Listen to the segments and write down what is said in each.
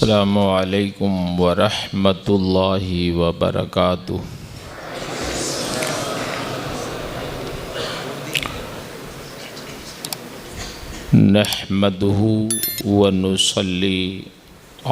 السلام علیکم ورحمۃ اللہ وبرکاتہ۔ نحمدہ ونصلی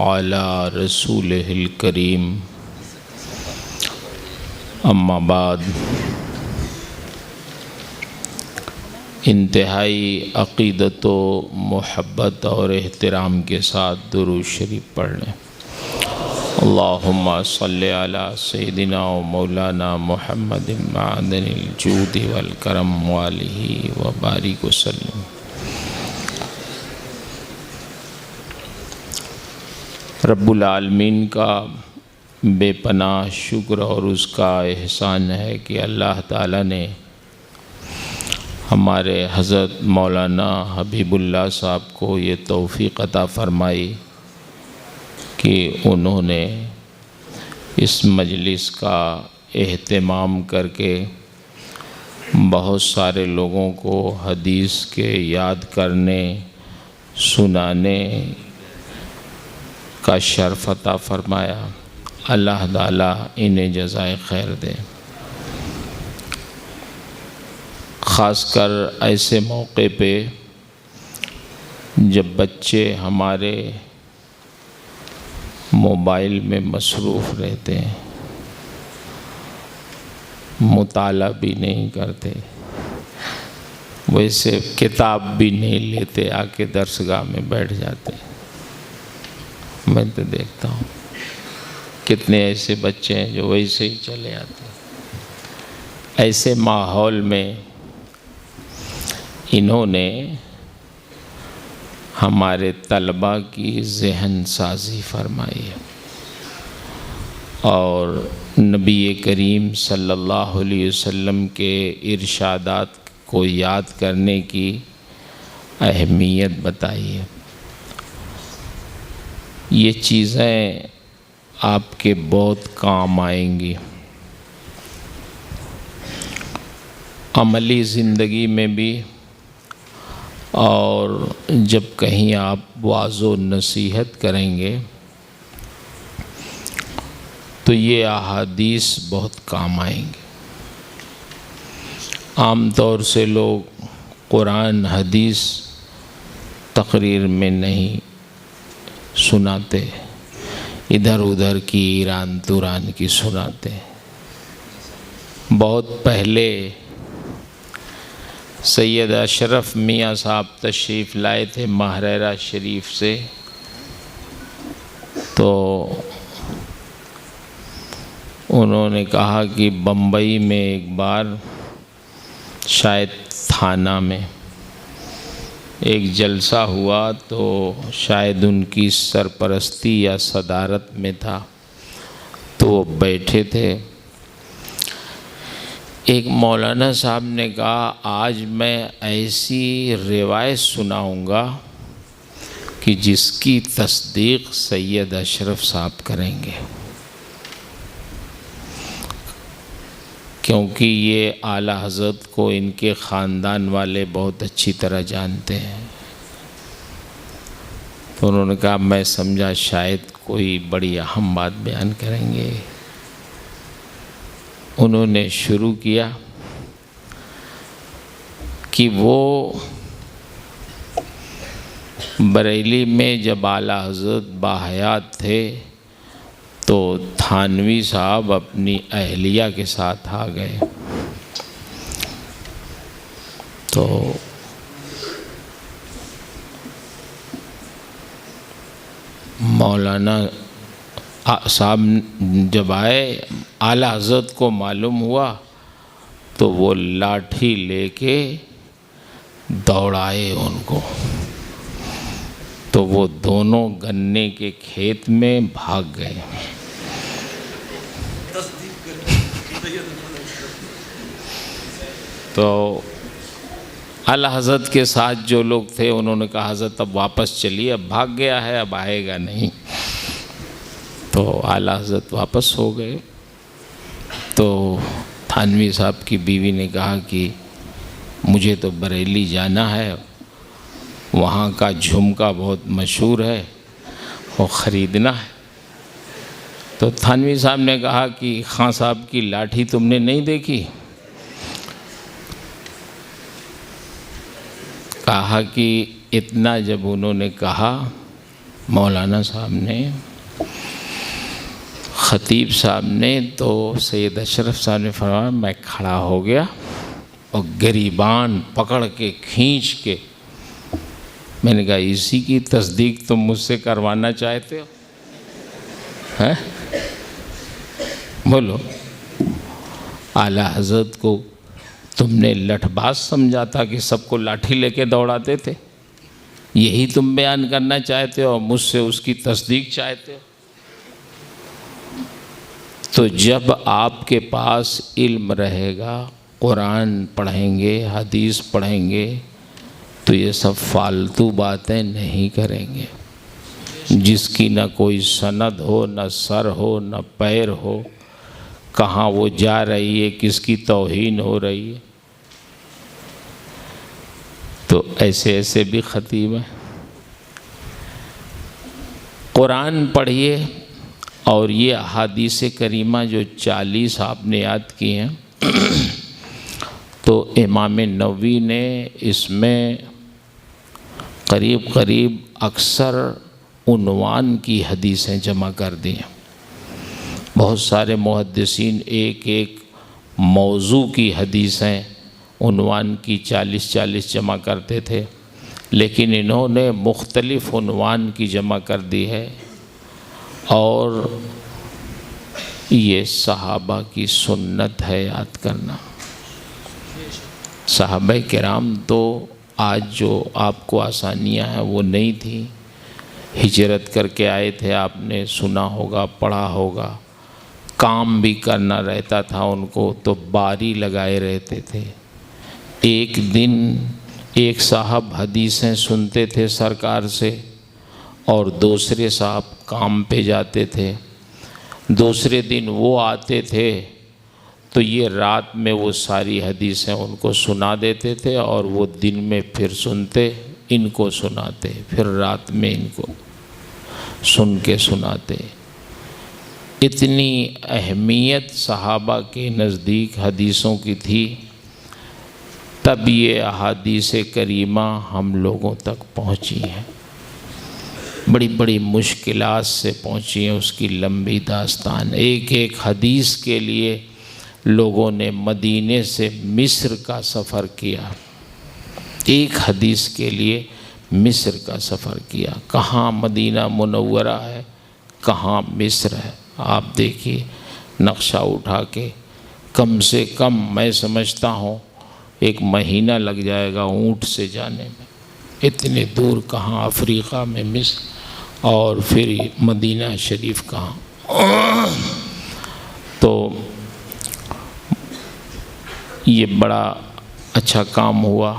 علی رسولہ الکریم، اما بعد۔ انتہائی عقیدت و محبت اور احترام کے ساتھ درود شریف پڑھ لیں۔ اللہم صلی علی سیدنا و مولانا محمد معدن الجود والکرم والہ وبارک وسلم۔ رب العالمین کا بے پناہ شکر اور اس کا احسان ہے کہ اللہ تعالیٰ نے ہمارے حضرت مولانا حبیب اللہ صاحب کو یہ توفیق عطا فرمائی کہ انہوں نے اس مجلس کا اہتمام کر کے بہت سارے لوگوں کو حدیث کے یاد کرنے سنانے کا شرف عطا فرمایا۔ اللہ تعالیٰ انہیں جزائے خیر دے۔ خاص کر ایسے موقع پہ جب بچے ہمارے موبائل میں مصروف رہتے ہیں، مطالعہ بھی نہیں کرتے، ویسے کتاب بھی نہیں لیتے، آ کے درسگاہ میں بیٹھ جاتے۔ میں تو دیکھتا ہوں کتنے ایسے بچے ہیں جو ویسے ہی چلے آتے ہیں۔ ایسے ماحول میں انہوں نے ہمارے طلباء کی ذہن سازی فرمائی ہے اور نبی کریم صلی اللہ علیہ وسلم کے ارشادات کو یاد کرنے کی اہمیت بتائی ہے۔ یہ چیزیں آپ کے بہت کام آئیں گی، عملی زندگی میں بھی، اور جب کہیں آپ وعظ و نصیحت کریں گے تو یہ احادیث بہت کام آئیں گے۔ عام طور سے لوگ قرآن حدیث تقریر میں نہیں سناتے، ادھر ادھر کی ایران توران کی سناتے۔ بہت پہلے سید اشرف میاں صاحب تشریف لائے تھے ماہرہ شریف سے، تو انہوں نے کہا کہ بمبئی میں ایک بار شاید تھانہ میں ایک جلسہ ہوا، تو شاید ان کی سرپرستی یا صدارت میں تھا، تو وہ بیٹھے تھے۔ ایک مولانا صاحب نے کہا آج میں ایسی روایت سناؤں گا کہ جس کی تصدیق سید اشرف صاحب کریں گے، کیونکہ یہ اعلیٰ حضرت کو ان کے خاندان والے بہت اچھی طرح جانتے ہیں۔ تو انہوں نے کہا میں سمجھا شاید کوئی بڑی اہم بات بیان کریں گے۔ انہوں نے شروع کیا کہ وہ بریلی میں جب اعلیٰ حضرت باحیات تھے تو تھانوی صاحب اپنی اہلیہ کے ساتھ آ گئے، تو مولانا صاحب جب آئے، اعلیٰ حضرت کو معلوم ہوا تو وہ لاٹھی لے کے دوڑائے ان کو، تو وہ دونوں گنے کے کھیت میں بھاگ گئے۔ تو اعلیٰ حضرت کے ساتھ جو لوگ تھے انہوں نے کہا حضرت اب واپس چلیے، اب بھاگ گیا ہے اب آئے گا نہیں۔ تو اعلیٰ حضرت واپس ہو گئے۔ تو تھانوی صاحب کی بیوی نے کہا کہ مجھے تو بریلی جانا ہے، وہاں کا جھمکا بہت مشہور ہے، وہ خریدنا ہے۔ تو تھانوی صاحب نے کہا کہ خان صاحب کی لاٹھی تم نے نہیں دیکھی؟ کہا کہ اتنا جب انہوں نے کہا مولانا صاحب نے، خطیب صاحب نے، تو سید اشرف صاحب نے فرمایا میں کھڑا ہو گیا اور گریبان پکڑ کے کھینچ کے میں نے کہا اسی کی تصدیق تم مجھ سے کروانا چاہتے ہو؟ ہیں؟ بولو، اعلیٰ حضرت کو تم نے لٹھ باز سمجھا تھا کہ سب کو لاٹھی لے کے دوڑاتے تھے؟ یہی تم بیان کرنا چاہتے ہو اور مجھ سے اس کی تصدیق چاہتے ہو؟ تو جب آپ کے پاس علم رہے گا، قرآن پڑھیں گے، حدیث پڑھیں گے، تو یہ سب فالتو باتیں نہیں کریں گے، جس کی نہ کوئی سند ہو، نہ سر ہو، نہ پیر ہو، کہاں وہ جا رہی ہے، کس کی توہین ہو رہی ہے۔ تو ایسے ایسے بھی خطیب ہیں۔ قرآن پڑھیے، اور یہ احادیث کریمہ جو 40 آپ نے یاد کی ہیں، تو امام نووی نے اس میں قریب قریب اکثر عنوان کی حدیثیں جمع کر دی ہیں۔ بہت سارے محدثین ایک ایک موضوع کی حدیثیں عنوان کی 40 جمع کرتے تھے، لیکن انہوں نے مختلف عنوان کی جمع کر دی ہے، اور یہ صحابہ کی سنت ہے یاد کرنا۔ صحابہ کرام تو آج جو آپ کو آسانیاں ہیں وہ نہیں تھیں، ہجرت کر کے آئے تھے، آپ نے سنا ہوگا، پڑھا ہوگا، کام بھی کرنا رہتا تھا ان کو، تو باری لگائے رہتے تھے۔ ایک دن ایک صاحب حدیثیں سنتے تھے سرکار سے، اور دوسرے صاحب کام پہ جاتے تھے، دوسرے دن وہ آتے تھے تو یہ رات میں وہ ساری حدیثیں ان کو سنا دیتے تھے، اور وہ دن میں پھر سنتے، ان کو سناتے، پھر رات میں ان کو سن کے سناتے۔ اتنی اہمیت صحابہ کے نزدیک حدیثوں کی تھی، تب یہ احادیث کریمہ ہم لوگوں تک پہنچی ہیں، بڑی بڑی مشکلات سے پہنچی ہیں۔ اس کی لمبی داستان، ایک ایک حدیث کے لیے لوگوں نے مدینے سے مصر کا سفر کیا، ایک حدیث کے لیے مصر کا سفر کیا۔ کہاں مدینہ منورہ ہے، کہاں مصر ہے، آپ دیکھیے نقشہ اٹھا کے، کم سے کم میں سمجھتا ہوں 1 مہینہ لگ جائے گا اونٹ سے جانے میں، اتنے دور کہاں، افریقہ میں مصر، اور پھر مدینہ شریف کہاں۔ تو یہ بڑا اچھا کام ہوا۔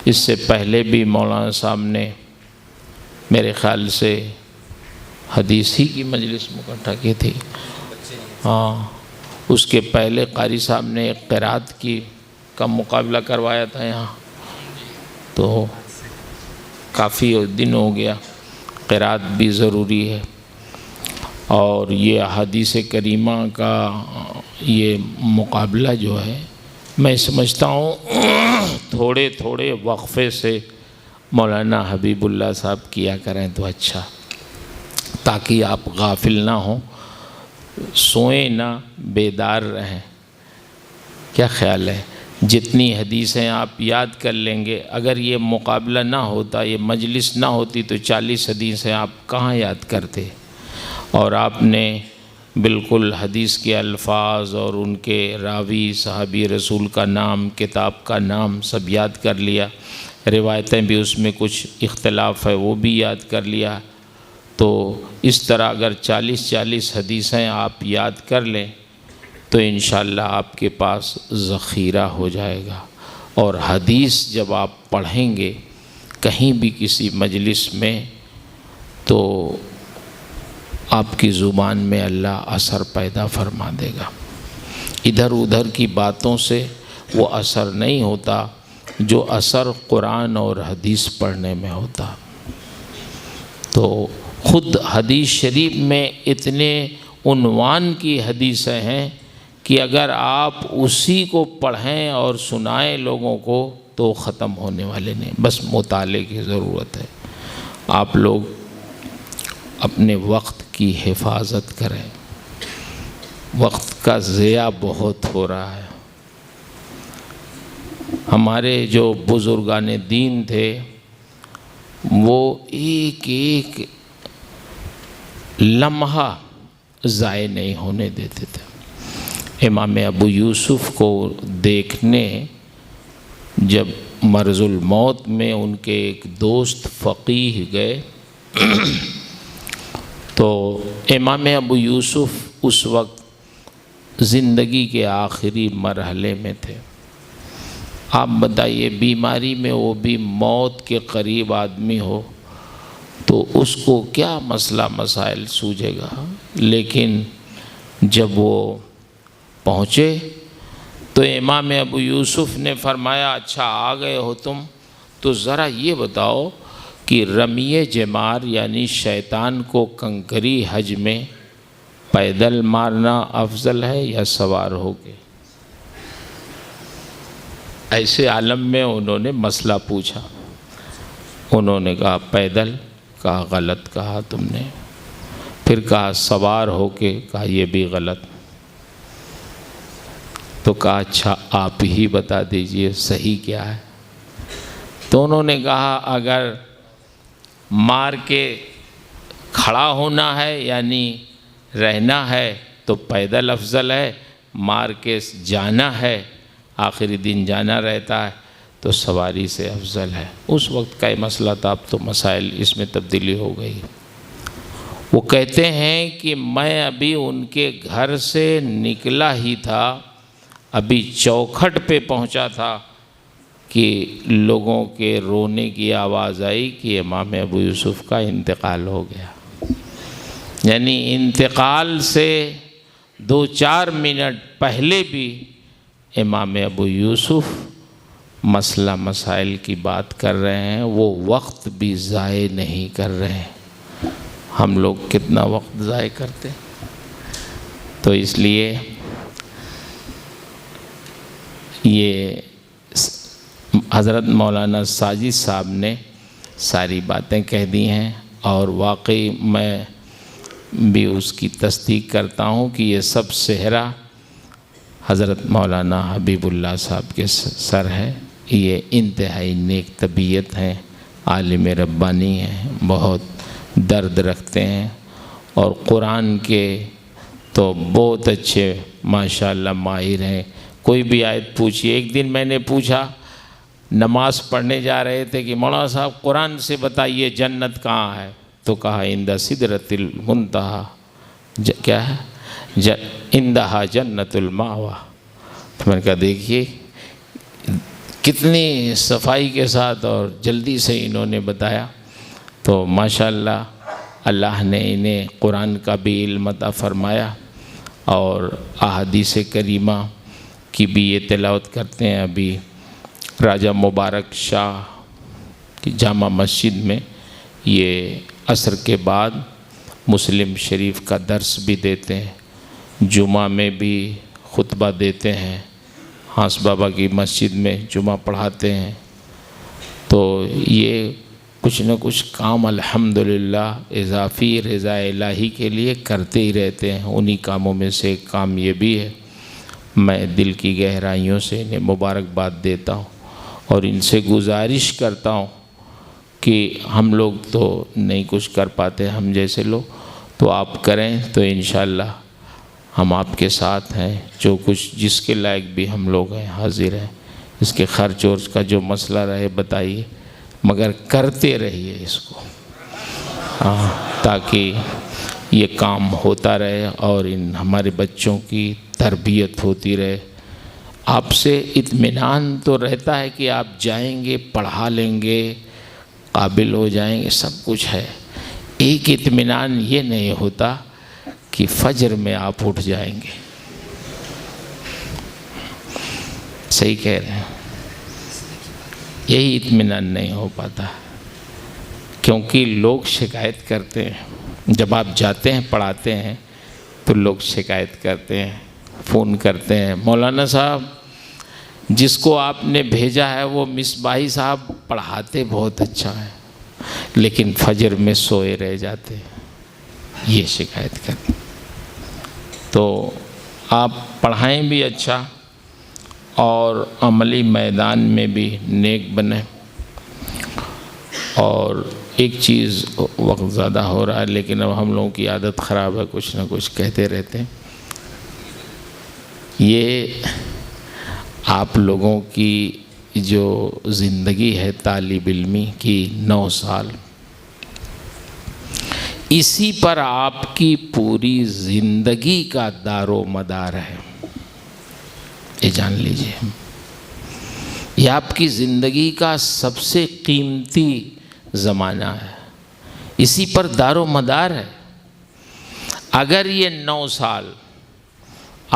اس سے پہلے بھی مولانا صاحب نے میرے خیال سے حدیث ہی کی مجلس مکٹھا کی تھی، ہاں، اس کے پہلے قاری صاحب نے ایک قرات کا مقابلہ کروایا تھا یہاں، تو کافی دن ہو گیا۔ قرات بھی ضروری ہے، اور یہ احادیث کریمہ کا یہ مقابلہ جو ہے، میں سمجھتا ہوں تھوڑے تھوڑے وقفے سے مولانا حبیب اللہ صاحب کیا کریں تو اچھا، تاکہ آپ غافل نہ ہوں، سوئیں نہ، بیدار رہیں۔ کیا خیال ہے؟ جتنی حدیثیں آپ یاد کر لیں گے، اگر یہ مقابلہ نہ ہوتا، یہ مجلس نہ ہوتی، تو 40 حدیثیں آپ کہاں یاد کرتے؟ اور آپ نے بالکل حدیث کے الفاظ اور ان کے راوی، صحابی رسول کا نام، کتاب کا نام سب یاد کر لیا، روایتیں بھی اس میں کچھ اختلاف ہے وہ بھی یاد کر لیا۔ تو اس طرح اگر 40 حدیثیں آپ یاد کر لیں تو انشاءاللہ آپ کے پاس ذخیرہ ہو جائے گا، اور حدیث جب آپ پڑھیں گے کہیں بھی کسی مجلس میں، تو آپ کی زبان میں اللہ اثر پیدا فرما دے گا۔ ادھر ادھر کی باتوں سے وہ اثر نہیں ہوتا جو اثر قرآن اور حدیث پڑھنے میں ہوتا۔ تو خود حدیث شریف میں اتنے عنوان کی حدیثیں ہیں کہ اگر آپ اسی کو پڑھیں اور سنائیں لوگوں کو تو ختم ہونے والے نہیں، بس مطالعے کی ضرورت ہے۔ آپ لوگ اپنے وقت کی حفاظت کریں، وقت کا ضیاع بہت ہو رہا ہے۔ ہمارے جو بزرگان دین تھے وہ ایک ایک لمحہ ضائع نہیں ہونے دیتے تھے۔ امام ابو یوسف کو دیکھنے جب مرض الموت میں ان کے ایک دوست فقیہ گئے تو امام ابو یوسف اس وقت زندگی کے آخری مرحلے میں تھے۔ آپ بتائیے بیماری میں وہ بھی موت کے قریب آدمی ہو تو اس کو کیا مسئلہ مسائل سوجھے گا، لیکن جب وہ پہنچے تو امام ابو یوسف نے فرمایا اچھا آ گئے ہو تم، تو ذرا یہ بتاؤ کہ رمی جمار یعنی شیطان کو کنکری حج میں پیدل مارنا افضل ہے یا سوار ہو کے؟ ایسے عالم میں انہوں نے مسئلہ پوچھا، انہوں نے کہا پیدل، کہا غلط کہا تم نے، پھر کہا سوار ہو کے، کہا یہ بھی غلط، تو کہا اچھا آپ ہی بتا دیجئے صحیح کیا ہے؟ تو انہوں نے کہا اگر مار کے کھڑا ہونا ہے یعنی رہنا ہے تو پیدل افضل ہے، مار کے جانا ہے آخری دن جانا رہتا ہے تو سواری سے افضل ہے۔ اس وقت کا یہ مسئلہ تھا، اب تو مسائل اس میں تبدیلی ہو گئی۔ وہ کہتے ہیں کہ میں ابھی ان کے گھر سے نکلا ہی تھا، ابھی چوکھٹ پہ پہنچا تھا کہ لوگوں کے رونے کی آواز آئی کہ امام ابو یوسف کا انتقال ہو گیا۔ یعنی انتقال سے 2-4 منٹ پہلے بھی امام ابو یوسف مسئلہ مسائل کی بات کر رہے ہیں، وہ وقت بھی ضائع نہیں کر رہے ہیں۔ ہم لوگ کتنا وقت ضائع کرتے ہیں، تو اس لیے یہ حضرت مولانا ساجد صاحب نے ساری باتیں کہہ دی ہیں، اور واقعی میں بھی اس کی تصدیق کرتا ہوں کہ یہ سب صحرا حضرت مولانا حبیب اللہ صاحب کے سر ہے۔ یہ انتہائی نیک طبیعت ہیں، عالم ربانی ہیں، بہت درد رکھتے ہیں، اور قرآن کے تو بہت اچھے ماشاءاللہ ماہر ہیں۔ کوئی بھی آیت پوچھی، ایک دن میں نے پوچھا، نماز پڑھنے جا رہے تھے کہ مولانا صاحب قرآن سے بتائیے جنت کہاں ہے، تو کہا عند سدرۃ المنتہی، کیا ہے؟ عندہا جنت المأوی۔ تو میں نے کہا دیکھیے کتنی صفائی کے ساتھ اور جلدی سے انہوں نے بتایا، تو ماشاءاللہ اللہ نے انہیں قرآن کا بھی علم عطا فرمایا، اور احادیث کریمہ کی بھی یہ تلاوت کرتے ہیں۔ ابھی راجہ مبارک شاہ کی جامع مسجد میں یہ عصر کے بعد مسلم شریف کا درس بھی دیتے ہیں، جمعہ میں بھی خطبہ دیتے ہیں، ہانس بابا کی مسجد میں جمعہ پڑھاتے ہیں۔ تو یہ کچھ نہ کچھ کام الحمدللہ اضافی رضا الہی کے لیے کرتے ہی رہتے ہیں۔ انہی کاموں میں سے ایک کام یہ بھی ہے۔ میں دل کی گہرائیوں سے انہیں مبارکباد دیتا ہوں، اور ان سے گزارش کرتا ہوں کہ ہم لوگ تو نہیں کچھ کر پاتے، ہم جیسے لوگ، تو آپ کریں تو انشاءاللہ ہم آپ کے ساتھ ہیں۔ جو کچھ جس کے لائق بھی ہم لوگ ہیں حاضر ہیں۔ اس کے خرچ اور اس کا جو مسئلہ رہے بتائیے، مگر کرتے رہیے اس کو، تاکہ یہ کام ہوتا رہے اور ان ہمارے بچوں کی تربیت ہوتی رہے۔ آپ سے اطمینان تو رہتا ہے کہ آپ جائیں گے، پڑھا لیں گے، قابل ہو جائیں گے، سب کچھ ہے۔ ایک اطمینان یہ نہیں ہوتا کہ فجر میں آپ اٹھ جائیں گے۔ صحیح کہہ رہے ہیں، یہی اطمینان نہیں ہو پاتا کیونکہ لوگ شکایت کرتے ہیں، جب آپ جاتے ہیں پڑھاتے ہیں تو لوگ شکایت کرتے ہیں، فون کرتے ہیں، مولانا صاحب جس کو آپ نے بھیجا ہے وہ مصباحی صاحب پڑھاتے بہت اچھا ہے لیکن فجر میں سوئے رہ جاتے ہیں، یہ شکایت کرتے۔ تو آپ پڑھائیں بھی اچھا اور عملی میدان میں بھی نیک بنیں۔ اور ایک چیز، وقت زیادہ ہو رہا ہے لیکن اب ہم لوگوں کی عادت خراب ہے، کچھ نہ کچھ کہتے رہتے ہیں۔ یہ آپ لوگوں کی جو زندگی ہے طالب علمی کی 9 سال، اسی پر آپ کی پوری زندگی کا دار و مدار ہے، یہ جان لیجئے۔ یہ آپ کی زندگی کا سب سے قیمتی زمانہ ہے، اسی پر دار و مدار ہے۔ اگر یہ 9 سال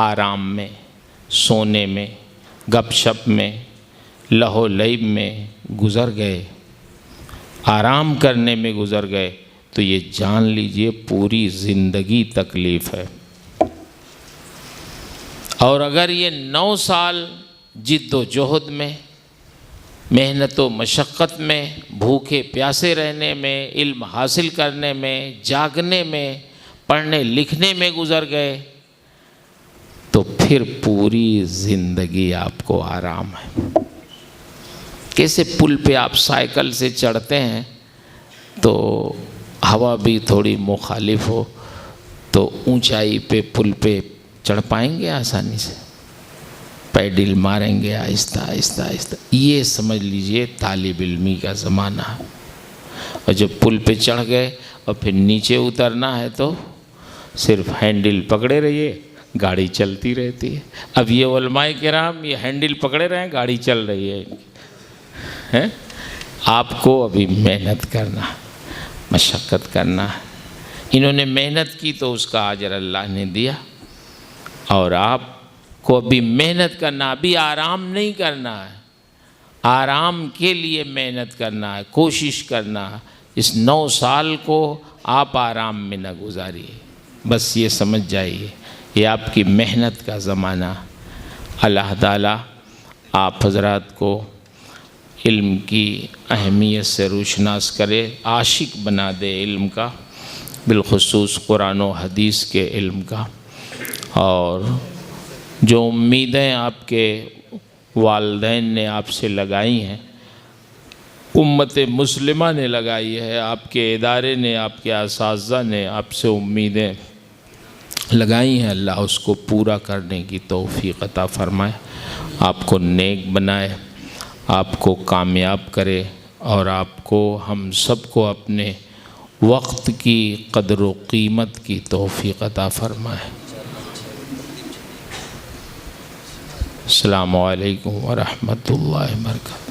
آرام میں، سونے میں، گپ شپ میں، لہو لعب میں گزر گئے، آرام کرنے میں گزر گئے، تو یہ جان لیجئے پوری زندگی تکلیف ہے۔ اور اگر یہ 9 سال جد و جہد میں، محنت و مشقت میں، بھوکے پیاسے رہنے میں، علم حاصل کرنے میں، جاگنے میں، پڑھنے لکھنے میں گزر گئے، تو پھر پوری زندگی آپ کو آرام ہے۔ کیسے پل پہ آپ سائیکل سے چڑھتے ہیں تو ہوا بھی تھوڑی مخالف ہو تو اونچائی پہ پل پہ چڑھ پائیں گے آسانی سے؟ پیڈل ماریں گے آہستہ آہستہ آہستہ۔ یہ سمجھ لیجئے طالب علمی کا زمانہ ہے۔ اور جب پل پہ چڑھ گئے اور پھر نیچے اترنا ہے تو صرف ہینڈل پکڑے رہیے، گاڑی چلتی رہتی ہے۔ اب یہ علماء کرام یہ ہینڈل پکڑے رہے ہیں، گاڑی چل رہی ہے۔ آپ کو ابھی محنت کرنا، مشقت کرنا ہے۔ انہوں نے محنت کی تو اس کا اجر اللہ نے دیا، اور آپ کو ابھی محنت کرنا، ابھی آرام نہیں کرنا ہے، آرام کے لیے محنت کرنا ہے، کوشش کرنا ہے۔ اس 9 سال کو آپ آرام میں نہ گزاریے، بس یہ سمجھ جائیے یہ آپ کی محنت کا زمانہ۔ اللہ تعالیٰ آپ حضرات کو علم کی اہمیت سے روشناس کرے، عاشق بنا دے علم کا، بالخصوص قرآن و حدیث کے علم کا۔ اور جو امیدیں آپ کے والدین نے آپ سے لگائی ہیں، امت مسلمہ نے لگائی ہے، آپ کے ادارے نے، آپ کے اساتذہ نے آپ سے امیدیں لگائی ہیں، اللہ اس کو پورا کرنے کی توفیق عطا فرمائے، آپ کو نیک بنائے، آپ کو کامیاب کرے، اور آپ کو، ہم سب کو اپنے وقت کی قدر و قیمت کی توفیق عطا فرمائے۔ السلام علیکم ورحمۃ اللہ وبرکاتہ۔